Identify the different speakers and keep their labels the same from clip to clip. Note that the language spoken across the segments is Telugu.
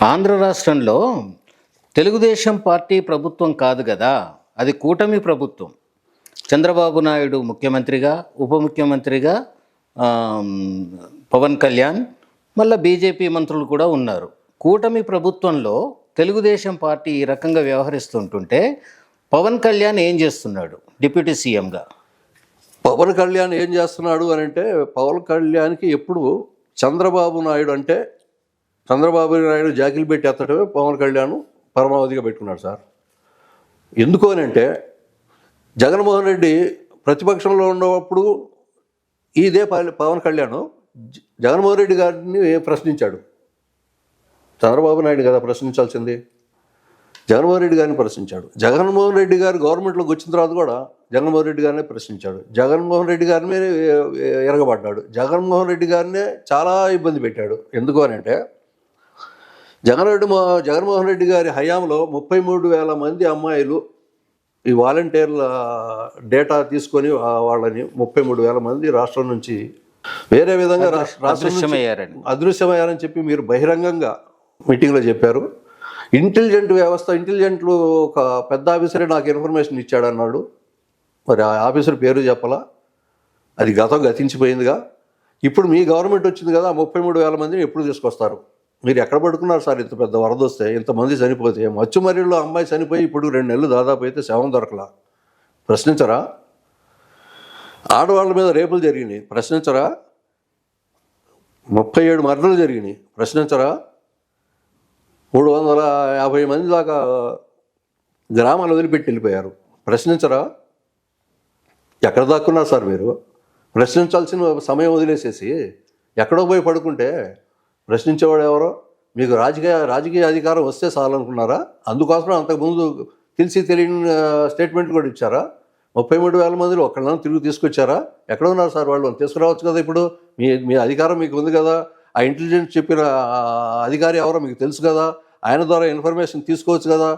Speaker 1: ఆంధ్ర రాష్ట్రంలో తెలుగుదేశం పార్టీ ప్రభుత్వం కాదు కదా, అది కూటమి ప్రభుత్వం. చంద్రబాబు నాయుడు ముఖ్యమంత్రిగా, ఉప ముఖ్యమంత్రిగా పవన్ కళ్యాణ్, మళ్ళీ బీజేపీ మంత్రులు కూడా ఉన్నారు. కూటమి ప్రభుత్వంలో తెలుగుదేశం పార్టీ ఈ రకంగా వ్యవహరిస్తుంటుంటే పవన్ కళ్యాణ్ ఏం చేస్తున్నాడు డిప్యూటీ సీఎంగా?
Speaker 2: పవన్ కళ్యాణ్ ఏం చేస్తున్నాడు అని అంటే, పవన్ కళ్యాణ్కి ఎప్పుడు చంద్రబాబు నాయుడు అంటే చంద్రబాబు నాయుడు జాకిలు పెట్టి ఎత్తడమే పవన్ కళ్యాణ్ పరమావధిగా పెట్టుకున్నాడు సార్. ఎందుకు అని అంటే, జగన్మోహన్ రెడ్డి ప్రతిపక్షంలో ఉన్నప్పుడు ఇదే పవన్ కళ్యాణ్ జగన్మోహన్ రెడ్డి గారిని ప్రశ్నించాడు. చంద్రబాబు నాయుడు కదా ప్రశ్నించాల్సింది, జగన్మోహన్ రెడ్డి గారిని ప్రశ్నించాడు. జగన్మోహన్ రెడ్డి గారు గవర్నమెంట్లోకి వచ్చిన తర్వాత కూడా జగన్మోహన్ రెడ్డి గారినే ప్రశ్నించాడు. జగన్మోహన్ రెడ్డి గారిని ఎరగబడ్డాడు. జగన్మోహన్ రెడ్డి గారినే చాలా ఇబ్బంది పెట్టాడు. ఎందుకు అని అంటే, జగన్మోహన్ రెడ్డి గారి హయాంలో 33,000 మంది అమ్మాయిలు ఈ వాలంటీర్ల డేటా తీసుకొని వాళ్ళని 33,000 మంది రాష్ట్రం నుంచి వేరే విధంగా అదృశ్యమయ్యారని చెప్పి మీరు బహిరంగంగా మీటింగ్లో చెప్పారు. ఇంటెలిజెంట్లు ఒక పెద్ద ఆఫీసరే నాకు ఇన్ఫర్మేషన్ ఇచ్చాడన్నాడు. మరి ఆ ఆఫీసర్ పేరు చెప్పలా, అది గతించిపోయిందిగా. ఇప్పుడు మీ గవర్నమెంట్ వచ్చింది కదా, 33,000 మందిని ఎప్పుడు తీసుకొస్తారు? మీరు ఎక్కడ పడుకున్నారు సార్? ఇంత పెద్ద వరద వస్తే, ఇంతమంది చనిపోతే, మచ్చుమర్రిలో అమ్మాయి చనిపోయి ఇప్పుడు 2 నెలలు దాదాపు అయితే శవం దొరకలా. ప్రశ్నించరా? ఆడవాళ్ళ మీద రేపులు జరిగినాయి, ప్రశ్నించరా? 37 మరణాలు జరిగినాయి, ప్రశ్నించరా? 350 మంది దాకా గ్రామాలు వదిలిపెట్టి వెళ్ళిపోయారు, ప్రశ్నించరా? ఎక్కడ దాక్కున్నారు సార్ మీరు? ప్రశ్నించాల్సిన సమయం వదిలేసేసి ఎక్కడో పోయి పడుకుంటే ప్రశ్నించేవాడు ఎవరో? మీకు రాజకీయ అధికారం వస్తే చాలనుకున్నారా? అందుకోసం అంతకుముందు తెలియని స్టేట్మెంట్ కూడా ఇచ్చారా? 33,000 మందిలో ఒక్కళ్ళని తిరిగి తీసుకొచ్చారా? ఎక్కడ ఉన్నారు సార్ వాళ్ళు? తీసుకురావచ్చు కదా. ఇప్పుడు మీ అధికారం మీకు ఉంది కదా. ఆ ఇంటెలిజెన్స్ చెప్పిన అధికారి ఎవరో మీకు తెలుసు కదా. ఆయన ద్వారా ఇన్ఫర్మేషన్ తీసుకోవచ్చు కదా.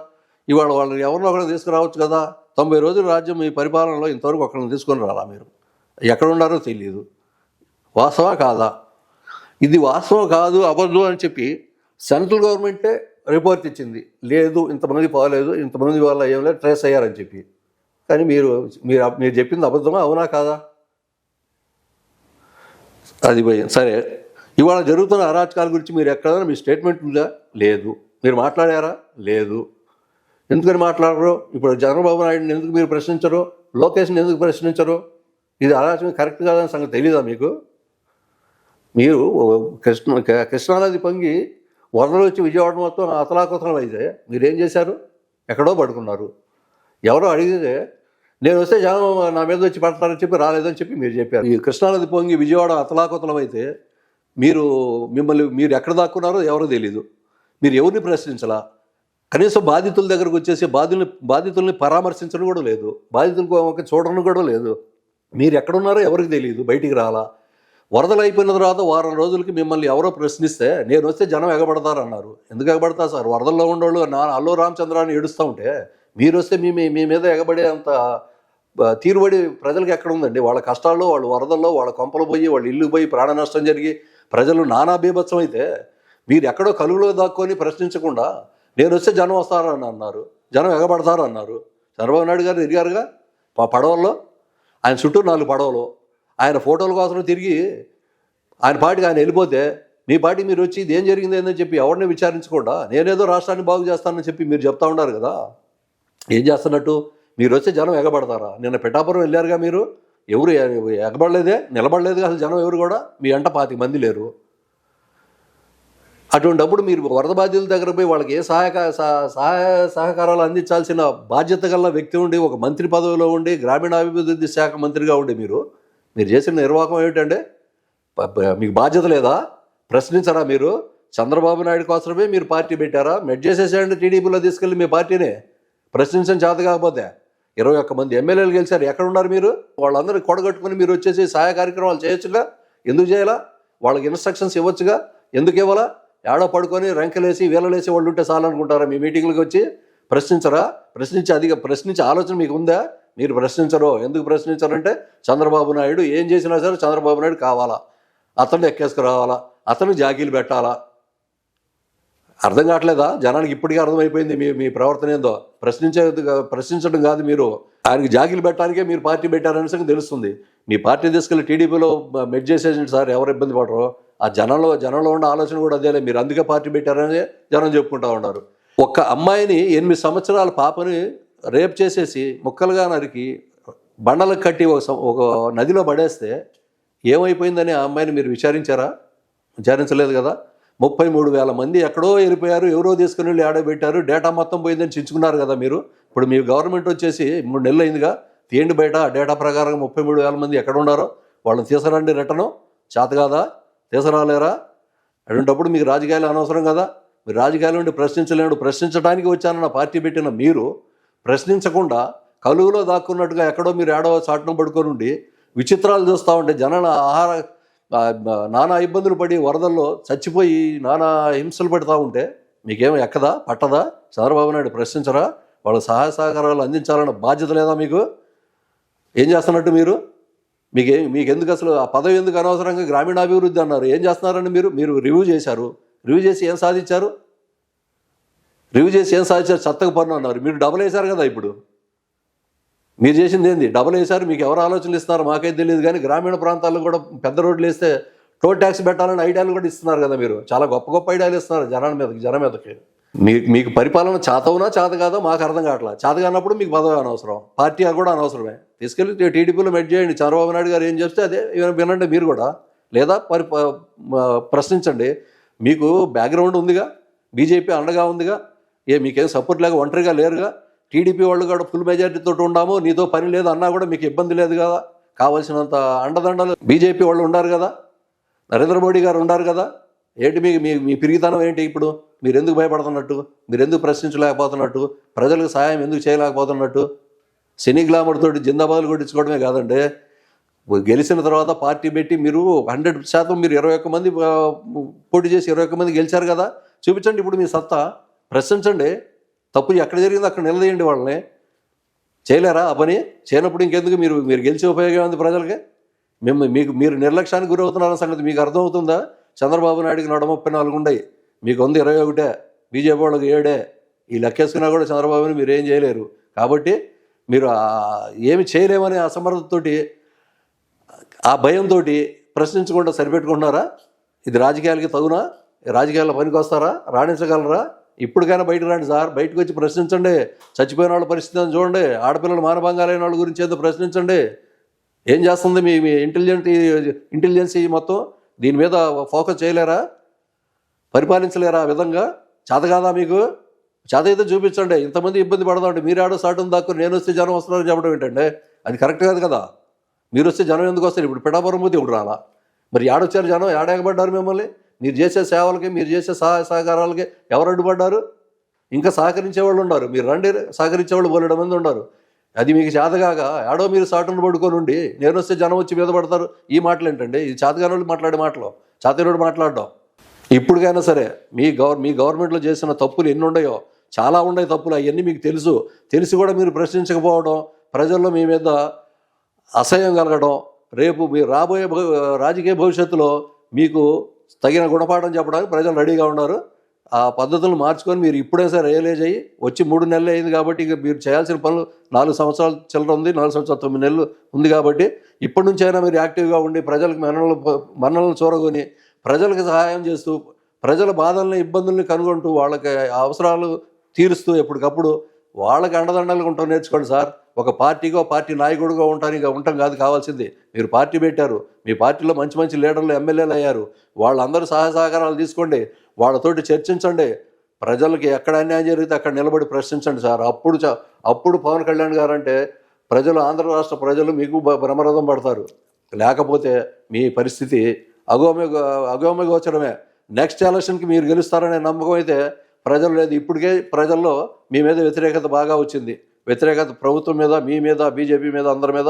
Speaker 2: ఇవాళ వాళ్ళని ఎవరినో ఒకరిని తీసుకురావచ్చు కదా. 90 రోజుల రాజ్యం మీ పరిపాలనలో ఇంతవరకు ఒకరిని తీసుకొని రాలా మీరు? ఎక్కడ ఉన్నారో తెలియదు. వాస్తవా కాదా? ఇది వాస్తవం కాదు, అబద్ధం అని చెప్పి సెంట్రల్ గవర్నమెంటే రిపోర్ట్ ఇచ్చింది. లేదు, ఇంతమంది పోలేదు, ఇంతమంది వల్ల ఏం లేదు, ట్రేస్ అయ్యారని చెప్పి. కానీ మీరు చెప్పింది అబద్ధమా, అవునా కాదా? అది సరే, ఇవాళ జరుగుతున్న అరాచకాల గురించి మీరు ఎక్కడైనా మీ స్టేట్మెంట్ ఉందా? లేదు. మీరు మాట్లాడారా? లేదు. ఎందుకని మాట్లాడరు? ఇప్పుడు చంద్రబాబు నాయుడుని ఎందుకు మీరు ప్రశ్నించరు? లోకేష్ని ఎందుకు ప్రశ్నించరు? ఇది అరాచకం కరెక్ట్ కాదని సంగతి తెలీదా మీకు? మీరు కృష్ణానది పొంగి వరదలు వచ్చి విజయవాడ మొత్తం అతలాకుతలం అయితే మీరేం చేశారు? ఎక్కడో పడుకున్నారు. ఎవరో అడిగితే నేను వస్తే జనం నా మీద వచ్చి పడతారని చెప్పి రాలేదని చెప్పి మీరు చెప్పారు. ఈ కృష్ణానది పొంగి విజయవాడ అతలాకుతలం అయితే మీరు ఎక్కడ దాక్కున్నారో ఎవరో తెలీదు. మీరు ఎవరిని ప్రశ్నించలా. కనీసం బాధితుల దగ్గరకు వచ్చేసి బాధితుల్ని పరామర్శించడం కూడా లేదు, బాధితులకు చూడడం కూడా లేదు. మీరు ఎక్కడున్నారో ఎవరికి తెలియదు, బయటికి రాలా. వరదలు అయిపోయిన తర్వాత వారం రోజులకి మిమ్మల్ని ఎవరో ప్రశ్నిస్తే నేను వస్తే జనం ఎగబడతారు అన్నారు. ఎందుకు ఎగబడతారు సార్? వరదల్లో ఉండేవాళ్ళు అల్లు రామచంద్రాన్ని ఏడుస్తూ ఉంటే మీరు వస్తే మీ మీద ఎగబడే అంత తీరుబడి ప్రజలకు ఎక్కడ ఉందండి? వాళ్ళ కష్టాల్లో, వాళ్ళు వరదల్లో, వాళ్ళ కొంపలు పోయి, వాళ్ళ ఇల్లు పోయి ప్రాణ నష్టం జరిగి ప్రజలు నానా బీభత్సం అయితే మీరు ఎక్కడో కలుగులో దాక్కొని ప్రశ్నించకుండా నేను వస్తే జనం వస్తారని అన్నారు, జనం ఎగబడతారు అన్నారు. చంద్రబాబు నాయుడు గారు తిరిగారుగా పడవల్లో, ఆయన చుట్టూ 4 పడవలు, ఆయన ఫోటోల కోసం తిరిగి ఆయన పార్టీకి ఆయన వెళ్ళిపోతే మీ పార్టీ మీరు వచ్చి ఇది ఏం జరిగింది ఏందని చెప్పి ఎవరిని విచారించకుండా నేనేదో రాష్ట్రాన్ని బాగు చేస్తానని చెప్పి మీరు చెప్తా ఉన్నారు కదా. ఏం చేస్తున్నట్టు? మీరు వచ్చే జనం ఎగబడతారా? నిన్న పిఠాపురం వెళ్ళారుగా, మీరు ఎవరు ఎగబడలేదే, నిలబడలేదుగా అసలు జనం ఎవరు కూడా. మీ అంట 25 మంది లేరు. అటువంటిప్పుడు మీరు వరద బాధ్యుల దగ్గర పోయి వాళ్ళకి ఏ సహకారాలు అందించాల్సిన బాధ్యత గల వ్యక్తి ఉండి, ఒక మంత్రి పదవిలో ఉండి, గ్రామీణాభివృద్ధి శాఖ మంత్రిగా ఉండి మీరు చేసిన నిర్వాహకం ఏమిటంటే? మీకు బాధ్యత లేదా? ప్రశ్నించరా మీరు? చంద్రబాబు నాయుడు కోసమే మీరు పార్టీ పెట్టారా? మెడ్ చేసేసేయండి టీడీపీలో తీసుకెళ్ళి మీ పార్టీని. ప్రశ్నించని చేత కాకపోతే 21 మంది ఎమ్మెల్యేలు గెలిచారు, ఎక్కడ ఉన్నారు మీరు? వాళ్ళందరూ కొడగట్టుకుని మీరు వచ్చేసి సహాయ కార్యక్రమాలు చేయొచ్చుగా. ఎందుకు చేయాలా? వాళ్ళకి ఇన్స్ట్రక్షన్స్ ఇవ్వచ్చుగా. ఎందుకు ఇవ్వాలా? ఏడో పడుకొని రంకెలేసి వీలలేసి వాళ్ళు ఉంటే చాలనుకుంటారా? మీ మీటింగ్లకు వచ్చి ప్రశ్నించరా? ప్రశ్నించే ఆలోచన మీకు ఉందా? మీరు ప్రశ్నించరు. ఎందుకు ప్రశ్నించారంటే చంద్రబాబు నాయుడు ఏం చేసినా సరే చంద్రబాబు నాయుడు కావాలా, అతన్ని ఎక్కేసుకురావాలా, అతను జాకీలు పెట్టాలా, అర్థం కావట్లేదా? జనానికి ఇప్పటికే అర్థమైపోయింది మీ మీ ప్రవర్తన ఏందో. ప్రశ్నించడం కాదు, మీరు ఆయనకి జాగిలు పెట్టడానికే మీరు పార్టీ పెట్టారనే సంగతి తెలుస్తుంది. మీ పార్టీ తీసుకెళ్ళి టీడీపీలో మెడ్ చేసేసింది సార్, ఎవరు ఇబ్బంది పడరు. ఆ జనంలో ఉన్న ఆలోచన కూడా అదేలే, మీరు అందుకే పార్టీ పెట్టారని జనం చెప్పుకుంటా ఉన్నారు. ఒక్క అమ్మాయిని 8 సంవత్సరాల పాపని రేప్ చేసేసి ముక్కలుగా నరికి బండలకు కట్టి ఒక నదిలో పడేస్తే ఏమైపోయిందని ఆ అమ్మాయిని మీరు విచారించారా? విచారించలేదు కదా. 33,000 మంది ఎక్కడో వెళ్ళిపోయారు, ఎవరో తీసుకుని వెళ్ళి ఆడబెట్టారు, డేటా మొత్తం పోయిందని చించుకున్నారు కదా మీరు. ఇప్పుడు మీ గవర్నమెంట్ వచ్చేసి 3 నెలలు అయిందిగా, తీయండి బయట ఆ డేటా ప్రకారం 33,000 మంది ఎక్కడ ఉన్నారో వాళ్ళని తీసుకురండి. రిటర్ను చేత కాదా? తీసుకురాలేరా? అటువంటిప్పుడు మీకు రాజకీయాలు అనవసరం కదా. మీరు రాజకీయాల నుండి ప్రశ్నించడానికి వచ్చానన్న పార్టీ పెట్టిన మీరు ప్రశ్నించకుండా కలుగులో దాక్కున్నట్టుగా ఎక్కడో మీరు ఏడో చాటున పడుకొని ఉండి విచిత్రాలు చూస్తూ ఉంటే జనాల నానా ఇబ్బందులు పడి వరదల్లో చచ్చిపోయి నానా హింసలు పెడతా ఉంటే మీకేమో ఎక్కదా పట్టదా? చంద్రబాబు నాయుడు ప్రశ్నించరా? వాళ్ళ సహాయ సహకారాలు అందించాలన్న బాధ్యత లేదా మీకు? ఏం చేస్తున్నట్టు మీరు? మీకెందుకు అసలు ఆ పదవి ఎందుకు? అనవసరంగా గ్రామీణాభివృద్ధి అన్నారు. ఏం చేస్తున్నారండి మీరు రివ్యూ చేశారు. రివ్యూ చేసి ఏం సాధించారు? చెత్తకు పన్ను అన్నారు. మీరు డబుల్ వేశారు కదా. ఇప్పుడు మీరు చేసింది ఏంది? డబుల్ వేశారు. మీకు ఎవరు ఆలోచనలు ఇస్తున్నారు మాకైతే తెలియదు, కానీ గ్రామీణ ప్రాంతాల్లో కూడా పెద్ద రోడ్లు వేస్తే టోల్ ట్యాక్స్ పెట్టాలని ఐడియాలు కూడా ఇస్తున్నారు కదా. మీరు చాలా గొప్ప ఐడియాలు ఇస్తున్నారు జనం మీదకి. మీకు పరిపాలన చేతవునా చేత కాదో మాకు అర్థం కావట్లేదు. చేత కానప్పుడు మీకు పదవి అనవసరం, పార్టీ కూడా అనవసరమే. తీసుకెళ్ళి టీడీపీలో మెడ్ చేయండి. చంద్రబాబు నాయుడు గారు ఏం చేస్తే అదే వినండి మీరు కూడా, లేదా ప్రశ్నించండి. మీకు బ్యాక్గ్రౌండ్ ఉందిగా, బీజేపీ అండగా ఉందిగా, మీకేం సపోర్ట్ లేక ఒంటరిగా లేరుగా. టీడీపీ వాళ్ళు కూడా ఫుల్ మెజారిటీతో ఉన్నాము, నీతో పని లేదు అన్నా కూడా మీకు ఇబ్బంది లేదు కదా. కావాల్సినంత అండదండలు బీజేపీ వాళ్ళు ఉన్నారు కదా, నరేంద్ర మోడీ గారు ఉన్నారు కదా. ఏంటి మీ పిరిగితనం ఏంటి? ఇప్పుడు మీరు ఎందుకు భయపడుతున్నట్టు? మీరు ఎందుకు ప్రశ్నించలేకపోతున్నట్టు? ప్రజలకు సాయం ఎందుకు చేయలేకపోతున్నట్టు? శని గ్లామర్ తోటి జిందాబాదులు కొట్టించుకోవడమే కాదండి, గెలిచిన తర్వాత పార్టీ పెట్టి మీరు 100% మీరు 21 మంది పోటీ చేసి 21 మంది గెలిచారు కదా. చూపించండి ఇప్పుడు మీ సత్తా, ప్రశ్నించండి. తప్పు ఎక్కడ జరిగిందో అక్కడ నిలదీయండి వాళ్ళని. చేయలేరా ఆ పని? చేయనప్పుడు ఇంకెందుకు మీరు గెలిచే ఉపయోగం ఉంది ప్రజలకి? మీరు నిర్లక్ష్యానికి గురవుతున్నారన్న సంగతి మీకు అర్థమవుతుందా? చంద్రబాబు నాయుడికి 134 ఉన్నాయి, మీకు ఉంది 21, బీజేపీ వాళ్ళకి 7. ఈ లెక్కేసుకున్నా కూడా చంద్రబాబుని మీరు ఏం చేయలేరు. కాబట్టి మీరు ఏమి చేయలేమనే అసమర్థతతోటి, ఆ భయంతో ప్రశ్నించకుండా సరిపెట్టుకుంటున్నారా? ఇది రాజకీయాలకి తగునా? రాజకీయాల్లో పనికి వస్తారా? రాణించగలరా? ఇప్పటికైనా బయటకు రండి సార్, బయటకు వచ్చి ప్రశ్నించండి. చచ్చిపోయిన వాళ్ళ పరిస్థితి అని చూడండి, ఆడపిల్లలు మానభంగాలైన వాళ్ళ గురించి ఏదో ప్రశ్నించండి. ఏం చేస్తుంది మీ ఇంటెలిజెన్సీ మొత్తం? దీని మీద ఫోకస్ చేయలేరా? పరిపాలించలేరా ఆ విధంగా? చేత కాదా మీకు? చేత అయితే చూపించండి. ఇంతమంది ఇబ్బంది పడదామంటే మీరు ఆడో సాటును దాక్కుని నేను వస్తే జనం వస్తున్నారని చెప్పడం ఏంటంటే అది కరెక్ట్ కాదు కదా. మీరు వస్తే జనం ఎందుకు వస్తారు? ఇప్పుడు పిఠాపురం పోతే ఇప్పుడు రాలా, మరి ఆడొచ్చారు జనం, ఏడేగబడ్డారు మిమ్మల్ని? మీరు చేసే సేవలకి, మీరు చేసే సహాయ సహకారాలకి ఎవరు అడ్డుపడ్డారు? ఇంకా సహకరించే వాళ్ళు ఉన్నారు. మీరు రండి, సహకరించేవాళ్ళు బోలెడు మంది ఉన్నారు. అది మీకు చేతగాక ఏడో మీరు సాటును పడుకొని ఉండి నేను వస్తే జనం వచ్చి మీద పడతారు. ఈ మాటలు ఏంటండి? ఇది చేతగాని వాళ్ళు మాట్లాడే మాటలు, చేతగానోడు మాట్లాడడం. ఇప్పటికైనా సరే మీ గవర్నమెంట్లో చేసిన తప్పులు ఎన్ని ఉన్నాయో, చాలా ఉన్నాయి తప్పులు. అవన్నీ మీకు తెలిసి కూడా మీరు ప్రశ్నించకపోవడం, ప్రజల్లో మీ మీద అసహ్యం కలగడం, రేపు మీరు రాబోయే రాజకీయ భవిష్యత్తులో మీకు తగిన గుణపాఠం చెప్పడానికి ప్రజలు రెడీగా ఉన్నారు. ఆ పద్ధతులు మార్చుకొని మీరు ఇప్పుడే సరే రియలైజ్ అయ్యి, వచ్చి 3 నెలలు అయింది కాబట్టి ఇక మీరు చేయాల్సిన పనులు 4 సంవత్సరాలు చిల్లర ఉంది, 4 సంవత్సరాలు 9 నెలలు ఉంది కాబట్టి ఇప్పటి నుంచి అయినా మీరు యాక్టివ్గా ఉండి ప్రజలకు మన్నలను చూరగొని ప్రజలకు సహాయం చేస్తూ, ప్రజల బాధల్ని ఇబ్బందుల్ని కనుగొంటూ, వాళ్ళకి అవసరాలు తీరుస్తూ ఎప్పటికప్పుడు వాళ్ళకి అండదండలుగా ఉంటాం నేర్చుకోండి సార్. ఒక పార్టీ నాయకుడిగా ఉంటాం కాదు కావాల్సింది. మీరు పార్టీ పెట్టారు, మీ పార్టీలో మంచి లీడర్లు ఎమ్మెల్యేలు అయ్యారు. వాళ్ళందరూ సహాయ సహకారాలు తీసుకోండి, వాళ్ళతోటి చర్చించండి. ప్రజలకి ఎక్కడ అన్యాయం జరిగితే అక్కడ నిలబడి ప్రశ్నించండి సార్. అప్పుడు పవన్ కళ్యాణ్ గారు అంటే ప్రజలు, ఆంధ్ర రాష్ట్ర ప్రజలు మీకు బ్రహ్మరథం పడతారు. లేకపోతే మీ పరిస్థితి అగోమగోచరమే. నెక్స్ట్ ఎలక్షన్కి మీరు గెలుస్తారనే నమ్మకం అయితే ప్రజలు లేదు. ఇప్పటికే ప్రజల్లో మీ మీద వ్యతిరేకత బాగా వచ్చింది. వ్యతిరేకత ప్రభుత్వం మీద, మీ మీద, బీజేపీ మీద, అందరి మీద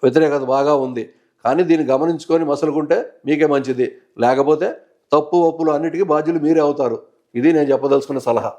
Speaker 2: వ్యతిరేకత బాగా ఉంది. కానీ దీన్ని గమనించుకొని మసలుకుంటే మీకే మంచిది. లేకపోతే తప్పు ఒప్పులు అన్నిటికీ బాధ్యులు మీరే అవుతారు. ఇది నేను చెప్పదలుచుకున్న సలహా.